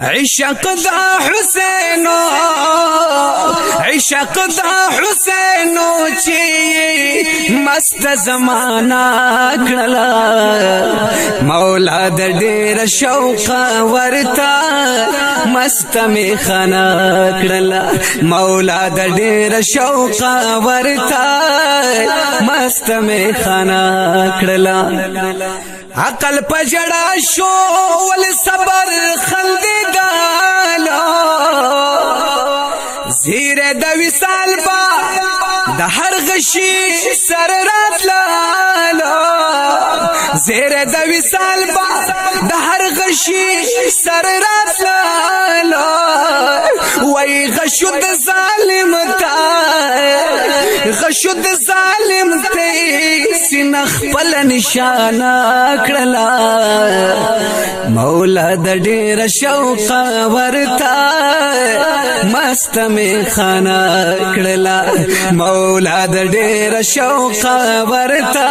عشق دا حسینو عشق دا حسینو چی مست زمانہ کړلا مولا د ډیر شوق ورتا مست می خنا کړلا مولا د ډیر شوق ورتا مست می خنا کړلا عقل پجڑا شو ول صبر خندګالو زیر د وصال با د هر غشي سر راتلالو زیر د وصال با د هر غشي سر راتلالو وای غشد ظالم تا غشد ظالم ته سینخ پل نشانه کړلا مولا د ډیر شوق ورتا مست می خنا کړلا مولا د ډیر شوق ورتا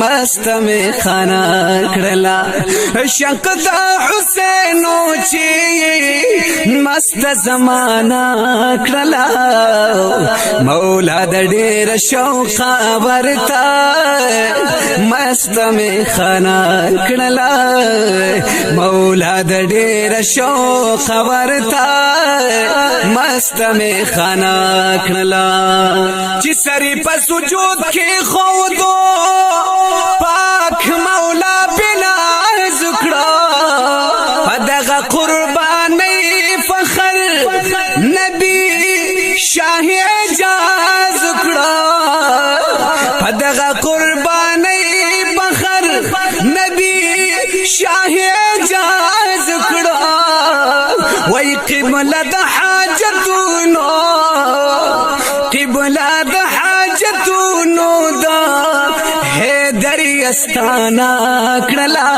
مست می خنا کړلا شق د حسینو چی مست زمانہ کړلا مولا د ډیر شوق ورتا مست می خنا کړلا مولا د ډیر شوق ورتا مست می خنا کړلا چې سری په سجود کې خودو پاک مولا بنا ذکر دغه قربانی فخر نبی شاه اجاز کړه دغه قربانی فخر نبی شاه اجاز کړه وای قبله د حاجتونو قبله د حاجتونو دا حیدر استانا کړلا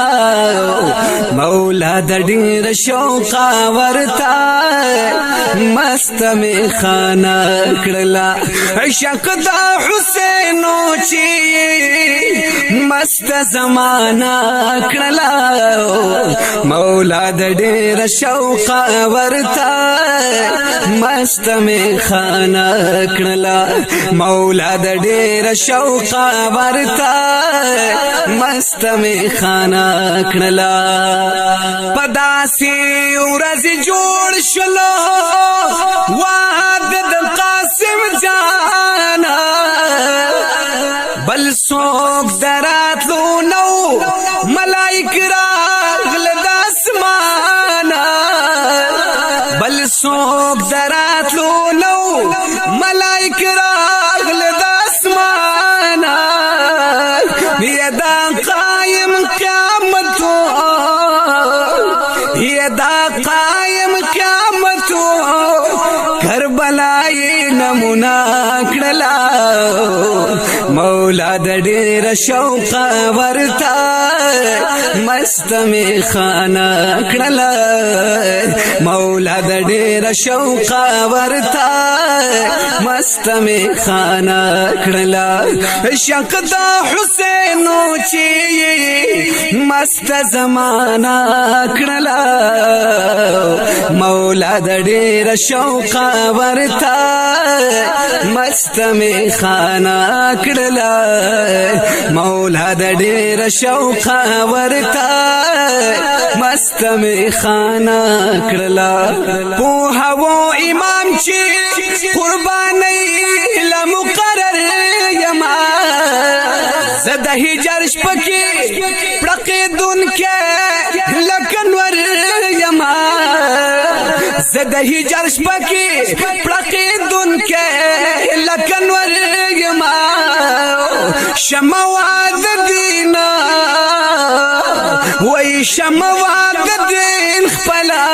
مولا د ډیر شوق ورتا مست می خانا کړلا عشق د حسینو چی مست زمانہ کړلا مولا د ډیر شوق ورتا مست می خانا کړلا مولا د ډیر شوق ورتا مست می خانا کړلا پداسي ورځ جوړ شلو وعد د قاسم جانا بل څوک دراتلو نو ملائک راغل د اسمانه بل څوک دراتلو نو ملائک راغل د اسمانه یدا قائم قیامتو یدا قائم قیامتو کربلای نمونه کړلا مولا د ډیر شوق ورتا مست می خانا کړلا مولا د ډیر شوق ورتا مست می خانا کړلا شق د حسینو چی مست زمانہ کړلا مولا د ډیر شوق ورتا مست می خانا کړلا مولا د ډیر شوق ورتا مست می خانا کړلا په هوا امام چې قرباني لمقرر یما زده هجر شپکی پړقې دن کې لکنور یما زده هجر شپکی پړقې دن کې لکنور یما شمواد دینا وای شمواد دین خپلا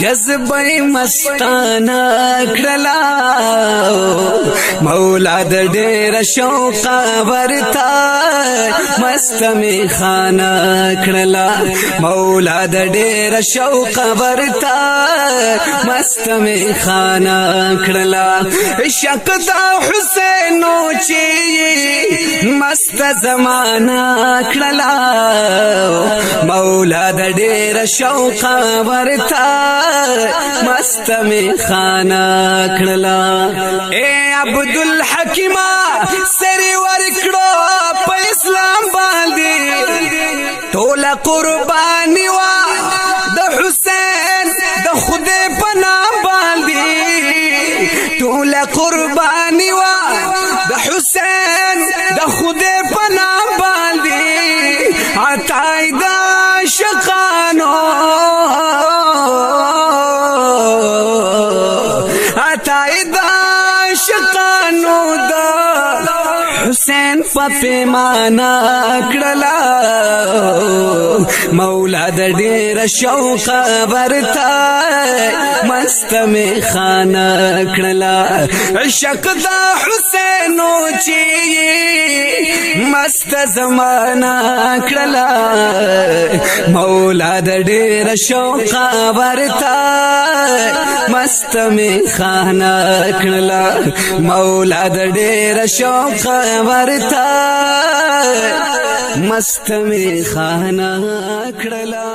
جذبه مستانه کړلا مولا د ډېر شوق ورتا مست می خانه کړلا مولا د ډېر شوق ورتا مست می خانه کړلا شک دا حسین چې مست زمانہ کړلا مولا د ډېر شوق ورتا مست می خانه کړلا اے عبدالحکیم سری ورکړو په اسلام باندې ټول قربانی وا د حسین د خدای په نام باندې ټول قربانی وا د حسین د خدای په نام باندې عطای د شقانو عطای د شقانو د حسین په پیمانه کړلا مولا د ډېر شوق ورتا مست می خانه کړلا عشق د حسین چې مست زمانہ کړلا مولا د ډېر شوق ورتا مست می خانه کړلا مولا د ډېر شوق ورتا مست می خانه کړلا